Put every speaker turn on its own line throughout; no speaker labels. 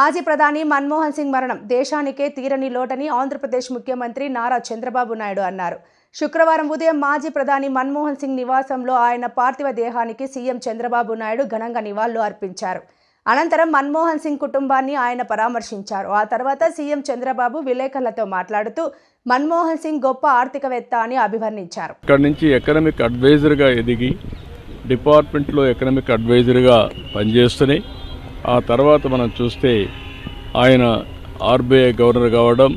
మాజీ ప్రధాని మన్మోహన్ సింగ్ మరణం దేశానికే తీరని లోటని ఆంధ్రప్రదేశ్ ముఖ్యమంత్రి నారా చంద్రబాబు నాయుడు అన్నారు. శుక్రవారం ఉదయం మాజీ ప్రధాని మన్మోహన్ సింగ్ నివాసంలో ఆయన పార్థివ దేహానికి సీఎం చంద్రబాబు నాయుడు ఘనంగా నివాళులు అర్పించారు. అనంతరం మన్మోహన్ సింగ్ కుటుంబాన్ని ఆయన పరామర్శించారు. ఆ తర్వాత సీఎం చంద్రబాబు విలేకరులతో మాట్లాడుతూ మన్మోహన్ సింగ్ గొప్ప ఆర్థికవేత్త అని అభివర్ణించారు.
ఇక్కడి నుంచి ఎకనామిక్ అడ్వైజర్గా ఎదిగి డిపార్ట్మెంట్లో ఎకనామిక్ అడ్వైజర్గా పనిచేస్తున్నాయి. ఆ తర్వాత మనం చూస్తే ఆయన ఆర్బీఐ గవర్నర్ కావడం,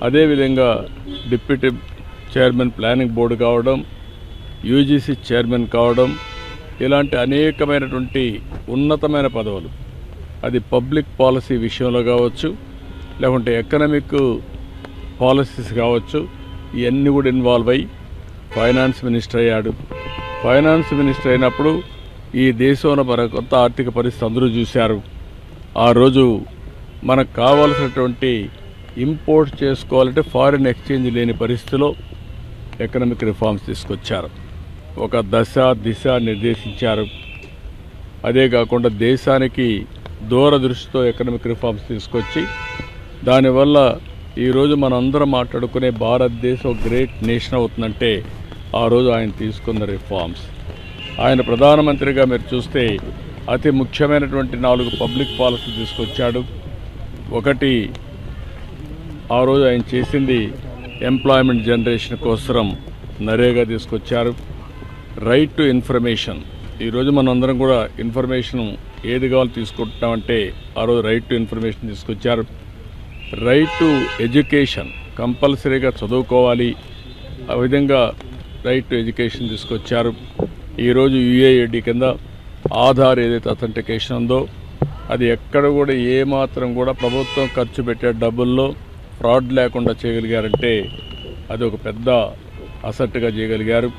అదేవిధంగా డిప్యూటీ చైర్మన్ ప్లానింగ్ బోర్డు కావడం, యూజీసీ చైర్మన్ కావడం, ఇలాంటి అనేకమైనటువంటి ఉన్నతమైన పదవులు, అది పబ్లిక్ పాలసీ విషయంలో కావచ్చు, లేకుంటే ఎకనామిక్ పాలసీస్ కావచ్చు, ఇవన్నీ కూడా ఇన్వాల్వ్ అయ్యి ఫైనాన్స్ మినిస్టర్ అయ్యాడు. ఫైనాన్స్ మినిస్టర్ అయినప్పుడు ఈ దేశంలో మన కొత్త ఆర్థిక పరిస్థితి అందరూ చూశారు. ఆ రోజు మనకు కావాల్సినటువంటి ఇంపోర్ట్ చేసుకోవాలంటే ఫారిన్ ఎక్స్చేంజ్ లేని పరిస్థితిలో ఎకనామిక్ రిఫార్మ్స్ తీసుకొచ్చారు. ఒక దిశ నిర్దేశించారు. అదే కాకుండా దేశానికి దూరదృష్టితో ఎకనామిక్ రిఫార్మ్స్ తీసుకొచ్చి దానివల్ల ఈరోజు మనందరం మాట్లాడుకునే భారతదేశం గ్రేట్ నేషన్ అవుతుందంటే ఆ రోజు ఆయన తీసుకున్న రిఫార్మ్స్. ఆయన ప్రధానమంత్రిగా మీరు చూస్తే అతి ముఖ్యమైనటువంటి 4 పబ్లిక్ పాలసీ తీసుకొచ్చాడు. ఒకటి, ఆ రోజు ఆయన చేసింది ఎంప్లాయ్మెంట్ జనరేషన్ కోసం నరేగా తీసుకొచ్చారు. రైట్ టు ఇన్ఫర్మేషన్, ఈరోజు మనందరం కూడా ఇన్ఫర్మేషన్ ఏది కావాలో తీసుకుంటున్నామంటే ఆ రోజు రైట్ టు ఇన్ఫర్మేషన్ తీసుకొచ్చారు. రైట్ టు ఎడ్యుకేషన్, కంపల్సరీగా చదువుకోవాలి, ఆ విధంగా రైట్ టు ఎడ్యుకేషన్ తీసుకొచ్చారు. ఈరోజు యుఏఐడి కింద ఆధార్ ఏదైతే అథెంటికేషన్ ఉందో అది ఎక్కడ కూడా ఏమాత్రం కూడా ప్రభుత్వం ఖర్చు పెట్టే డబ్బుల్లో ఫ్రాడ్ లేకుండా చేయగలిగారంటే అది ఒక పెద్ద అసెట్గా చేయగలిగారు.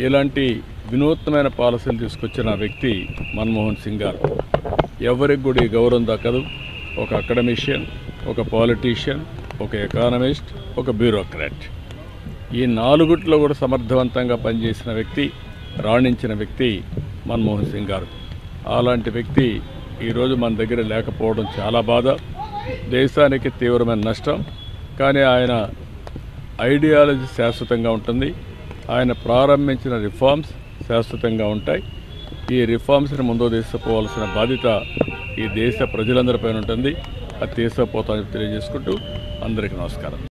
ఇలాంటి వినూత్నమైన పాలసీలు తీసుకొచ్చిన వ్యక్తి మన్మోహన్ సింగ్ గారు. ఎవరికి కూడా ఈ గౌరవం దక్కదు. ఒక అకాడమిషియన్, ఒక పాలిటీషియన్, ఒక ఎకానమిస్ట్, ఒక బ్యూరోక్రాట్, ఈ 4 కూడా సమర్థవంతంగా పనిచేసిన వ్యక్తి, రాణించిన వ్యక్తి మన్మోహన్ సింగ్ గారు. అలాంటి వ్యక్తి ఈరోజు మన దగ్గర లేకపోవడం చాలా బాధ, దేశానికి తీవ్రమైన నష్టం. కానీ ఆయన ఐడియాలజీ శాశ్వతంగా ఉంటుంది. ఆయన ప్రారంభించిన రిఫార్మ్స్ శాశ్వతంగా ఉంటాయి. ఈ రిఫార్మ్స్ని ముందు తీసుకుపోవాల్సిన బాధ్యత ఈ దేశ ప్రజలందరిపైన ఉంటుంది. అది తీసుకుపోతామని తెలియజేసుకుంటూ అందరికీ నమస్కారం.